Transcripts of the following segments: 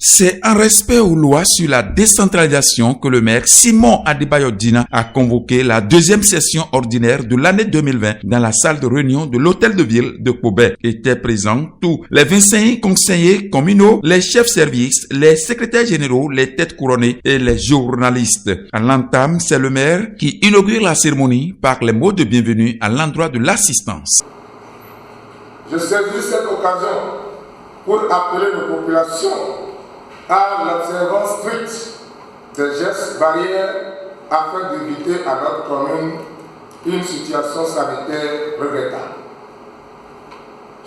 C'est en respect aux lois sur la décentralisation que le maire Simon Adebayo Dina a convoqué la deuxième session ordinaire de l'année 2020 dans la salle de réunion de l'hôtel de ville de Kobe. Étaient présents tous les 25 conseillers communaux, les chefs services, les secrétaires généraux, les têtes couronnées et les journalistes. À l'entame, c'est le maire qui inaugure la cérémonie par les mots de bienvenue à l'endroit de l'assistance. Je saisis cette occasion pour appeler nos populations à l'observance stricte des gestes barrières afin d'éviter à notre commune une situation sanitaire regrettable.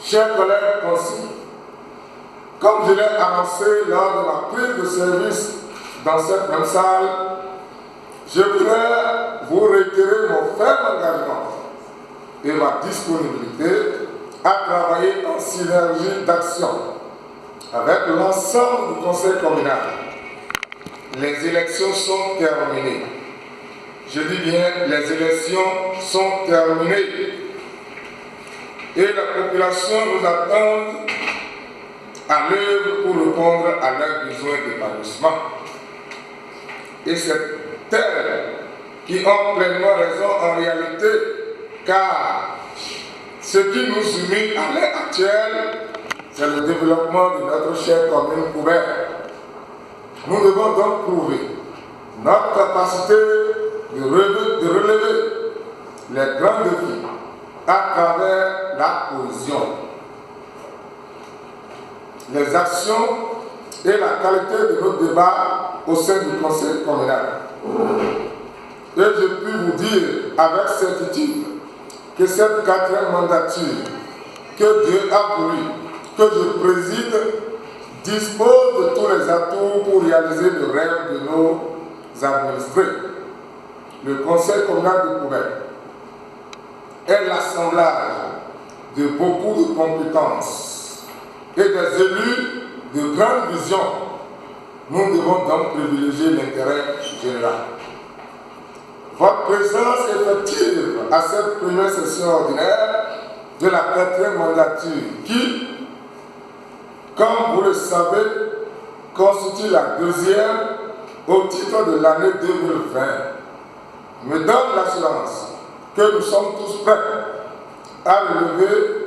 Chers collègues conseillers, comme je l'ai annoncé lors de ma prise de service dans cette même salle, je voudrais vous réitérer mon ferme engagement et ma disponibilité à travailler en synergie d'action avec l'ensemble du conseil communal. Les élections sont terminées. Je dis bien, les élections sont terminées. Et la population nous attend à l'œuvre pour répondre à leurs besoins d'épanouissement. Et c'est elles qui ont pleinement raison en réalité, car ce qui nous unit à l'heure actuelle, c'est le développement de notre chère commune Koubert. Nous devons donc prouver notre capacité de relever les grands défis à travers la cohésion, les actions et la qualité de nos débats au sein du conseil communal. Et je puis vous dire avec certitude que cette quatrième mandature que Dieu a voulu que je préside dispose de tous les atouts pour réaliser le rêve de nos administrés. Le conseil communal de Koubert est l'assemblage de beaucoup de compétences et des élus de grande vision. Nous devons donc privilégier l'intérêt général. Votre présence effective à cette première session ordinaire de la quatrième mandature qui, comme vous le savez, constitue la deuxième au titre de l'année 2020, me donne l'assurance que nous sommes tous prêts à relever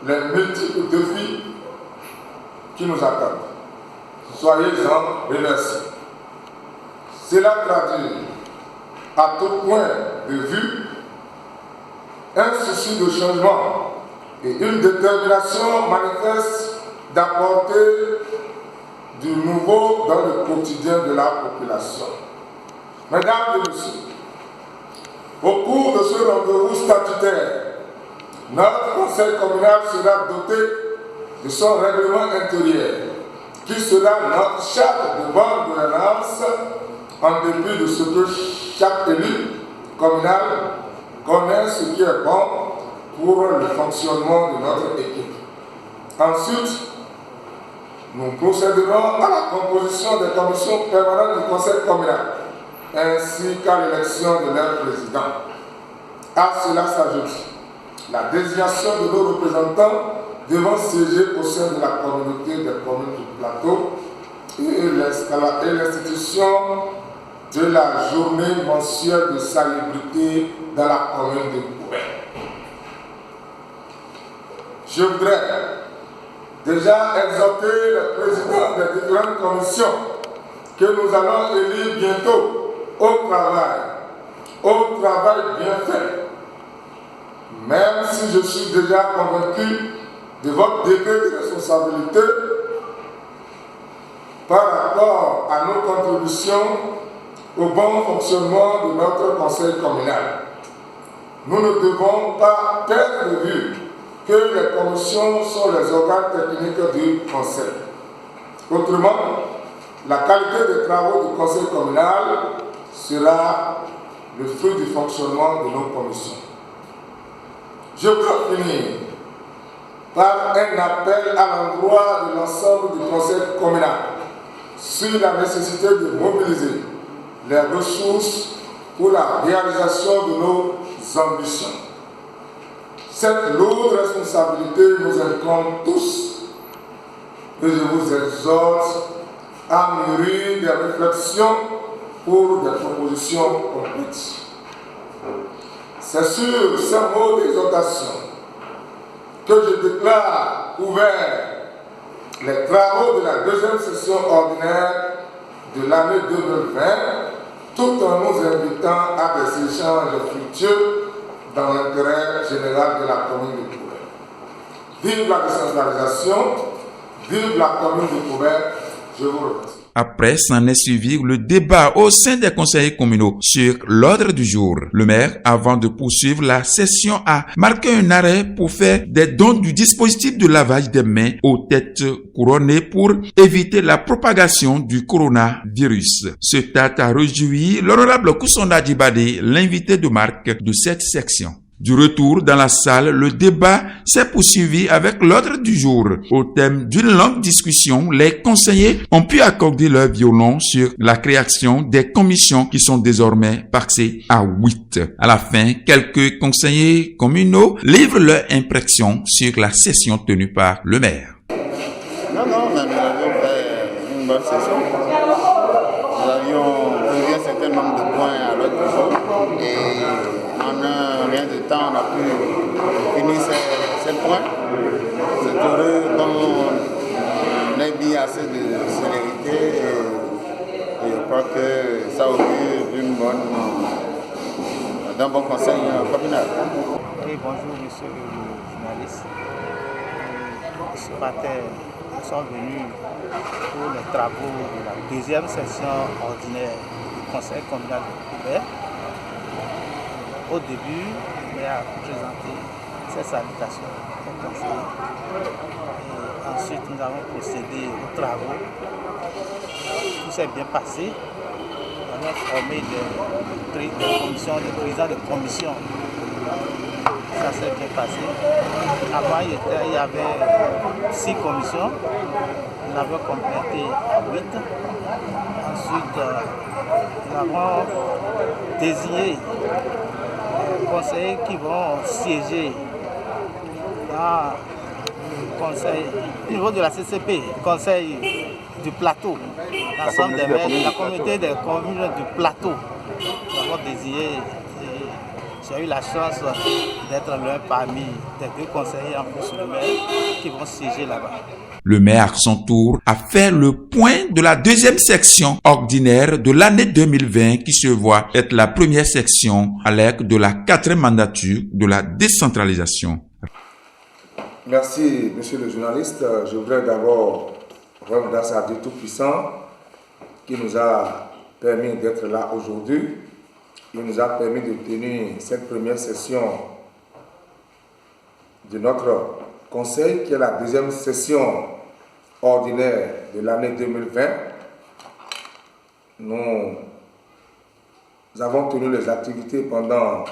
les multiples défis qui nous attendent. Soyez-en remerciés. Cela traduit à tout point de vue un souci de changement et une détermination manifeste d'apporter du nouveau dans le quotidien de la population. Mesdames et messieurs, au cours de ce rendez-vous statutaire, notre conseil communal sera doté de son règlement intérieur, qui sera notre charte de bonne gouvernance, en dépit de ce que chaque élu communal connaît ce qui est bon pour le fonctionnement de notre équipe. Ensuite, nous procéderons à la composition des commissions permanentes du conseil communal, ainsi qu'à l'élection de leur président. À cela s'ajoute la désignation de nos représentants devant siéger au sein de la communauté des communes du plateau et l'institution de la journée mensuelle de salubrité dans la commune de Koubert. Je voudrais déjà exhorter le président des différentes commissions que nous allons élire bientôt au travail bien fait. Même si je suis déjà convaincu de votre degré de responsabilité par rapport à nos contributions au bon fonctionnement de notre conseil communal. Nous ne devons pas perdre de vue que les commissions sont les organes techniques du conseil. Autrement, la qualité des travaux du conseil communal sera le fruit du fonctionnement de nos commissions. Je veux finir par un appel à l'endroit de l'ensemble du conseil communal sur la nécessité de mobiliser les ressources pour la réalisation de nos ambitions. Cette lourde responsabilité nous incombe tous et je vous exhorte a mûri des réflexions pour des propositions concrètes. C'est sur ces mots d'exhortation que je déclare ouverts les travaux de la deuxième session ordinaire de l'année 2020, tout en nous invitant à des échanges fructueux dans l'intérêt général de la commune de Koubert. Vive la décentralisation, vive la commune de Koubert, je vous remercie. Après s'en est suivi le débat au sein des conseillers communaux sur l'ordre du jour. Le maire, avant de poursuivre la session, a marqué un arrêt pour faire des dons du dispositif de lavage des mains aux têtes couronnées pour éviter la propagation du coronavirus. Ce acte a réjoui l'honorable Kousonda Djibade, l'invité de marque de cette section. Du retour dans la salle, le débat s'est poursuivi avec l'ordre du jour. Au thème d'une longue discussion, les conseillers ont pu accorder leur violon sur la création des commissions qui sont désormais passées à 8. À la fin, quelques conseillers communaux livrent leur impression sur la session tenue par le maire. Non, nous avions fait une bonne session. Nous avions posé un certain nombre de points à l'ordre du jour et en un rien de temps, on a pu finir ces points. C'est heureux qu'on ait mis assez de célérité et je crois que ça augure d'un bon conseil communal. Oui, bonjour monsieur le journaliste. Ce matin, nous sommes venus pour les travaux de la deuxième session ordinaire du conseil communal de Koubert. Au début, le maire a présenté ses salutations au conseil. Et ensuite, nous avons procédé aux travaux. Tout s'est bien passé. Nous avons formé des commissions, des présidents de commission. Ça s'est bien passé. Avant, il y avait 6 commissions. Nous l'avons complété à 8. Ensuite, nous avons désigné les conseillers qui vont siéger dans le conseil au niveau de la CCP, conseil du plateau, l'ensemble des maires, la communauté des communes du plateau. Nous avons désigné. J'ai eu la chance d'être l'un parmi les 2 conseillers en plus du maire qui vont siéger là-bas. Le maire, à son tour, a fait le point de la deuxième section ordinaire de l'année 2020 qui se voit être la première section à l'ère de la 4e mandature de la décentralisation. Merci, monsieur le journaliste. Je voudrais d'abord rendre grâce à Dieu Tout-Puissant qui nous a permis d'être là aujourd'hui. Il nous a permis de tenir cette première session de notre conseil, qui est la deuxième session ordinaire de l'année 2020. Nous avons tenu les activités pendant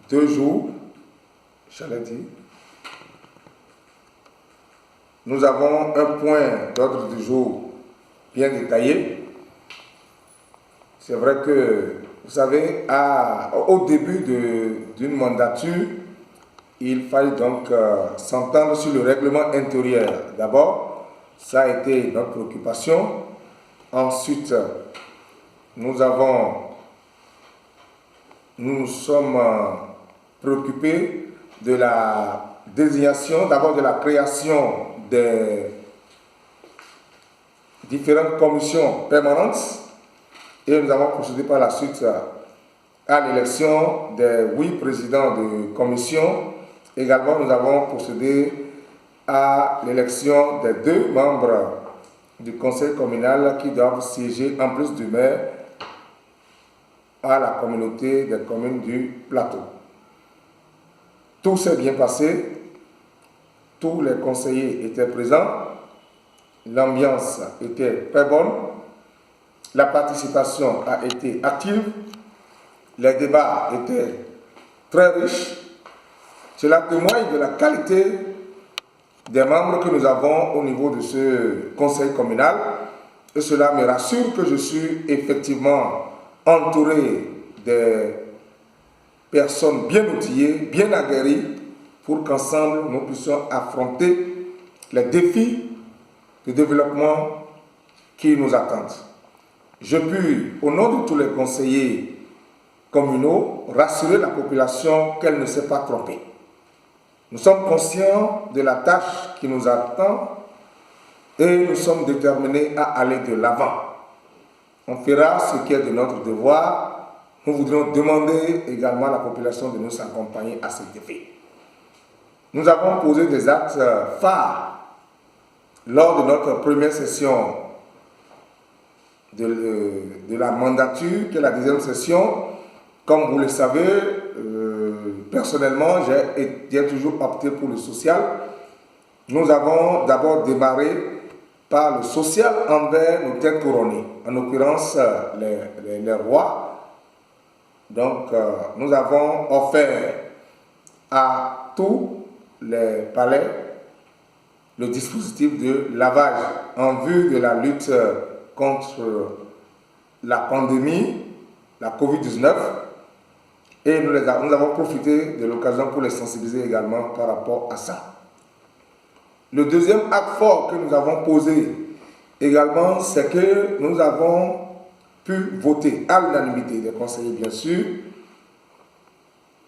2 jours, j'allais dire. Nous avons un point d'ordre du jour bien détaillé. C'est vrai que, vous savez, au début d'une mandature, il fallait donc s'entendre sur le règlement intérieur. D'abord, ça a été notre préoccupation. Ensuite, nous sommes préoccupés de la désignation, d'abord de la création des différentes commissions permanentes. Et nous avons procédé par la suite à l'élection des 8 présidents de commission. Également, nous avons procédé à l'élection des 2 membres du conseil communal qui doivent siéger en plus du maire à la communauté des communes du plateau. Tout s'est bien passé, tous les conseillers étaient présents, l'ambiance était très bonne. La participation a été active, les débats étaient très riches. Cela témoigne de la qualité des membres que nous avons au niveau de ce conseil communal. Et cela me rassure que je suis effectivement entouré des personnes bien outillées, bien aguerries, pour qu'ensemble nous puissions affronter les défis de développement qui nous attendent. Je puis, au nom de tous les conseillers communaux, rassurer la population qu'elle ne s'est pas trompée. Nous sommes conscients de la tâche qui nous attend et nous sommes déterminés à aller de l'avant. On fera ce qui est de notre devoir. Nous voudrions demander également à la population de nous accompagner à cet effet. Nous avons posé des actes phares lors de notre première session de la mandature, qui est la deuxième session. Comme vous le savez, personnellement, j'ai toujours opté pour le social. Nous avons d'abord démarré par le social envers nos têtes couronnées, en l'occurrence les rois. Donc, nous avons offert à tous les palais le dispositif de lavage en vue de la lutte contre la pandémie, la COVID-19. Et nous avons profité de l'occasion pour les sensibiliser également par rapport à ça. Le deuxième acte fort que nous avons posé également, c'est que nous avons pu voter à l'unanimité des conseillers, bien sûr,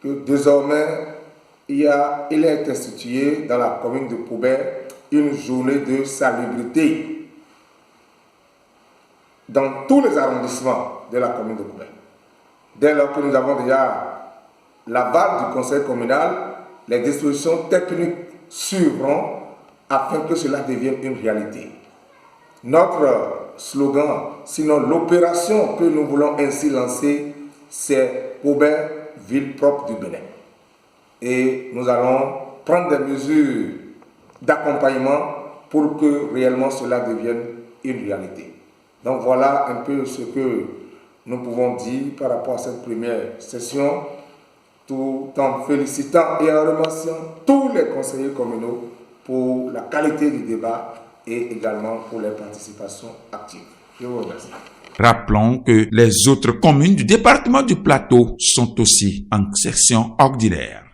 que désormais, il est institué dans la commune de Poubert une journée de salubrité dans tous les arrondissements de la commune de Poubert. Dès lors que nous avons déjà l'aval du conseil communal, les dispositions techniques suivront afin que cela devienne une réalité. Notre slogan, sinon l'opération que nous voulons ainsi lancer, c'est Poubert, ville propre du Bénin. Et nous allons prendre des mesures d'accompagnement pour que réellement cela devienne une réalité. Donc voilà un peu ce que nous pouvons dire par rapport à cette première session, tout en félicitant et en remerciant tous les conseillers communaux pour la qualité du débat et également pour les participations actives. Je vous remercie. Rappelons que les autres communes du département du Plateau sont aussi en session ordinaire.